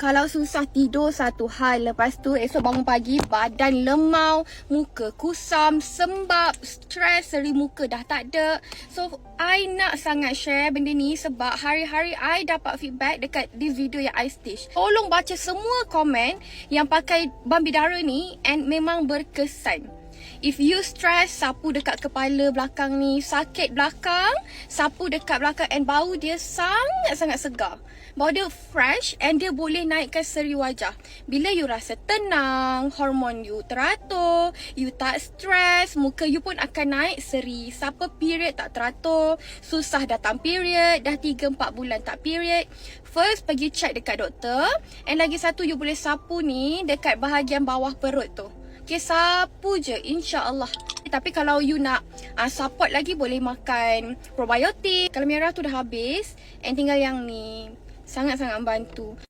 Kalau susah tidur satu hal, lepas tu esok bangun pagi badan lemau, muka kusam, sembab, stres, seri muka dah tak ada. So I nak sangat share benda ni sebab hari-hari I dapat feedback dekat this video yang I stitch. Tolong baca semua komen yang pakai balm bidara ni and memang berkesan. If you stress, sapu dekat kepala belakang ni, sakit belakang, sapu dekat belakang and bau dia sangat-sangat segar. Bau dia fresh and dia boleh naikkan seri wajah. Bila you rasa tenang, hormon you teratur, you tak stress, muka you pun akan naik seri. Siapa period tak teratur, susah datang period, dah 3-4 bulan tak period, first pergi check dekat doktor. And lagi satu, you boleh sapu ni dekat bahagian bawah perut tu. Okay, sapu je, insya-Allah. Tapi kalau you nak support lagi, boleh makan probiotik. Kalau merah tu dah habis and tinggal yang ni, sangat-sangat membantu.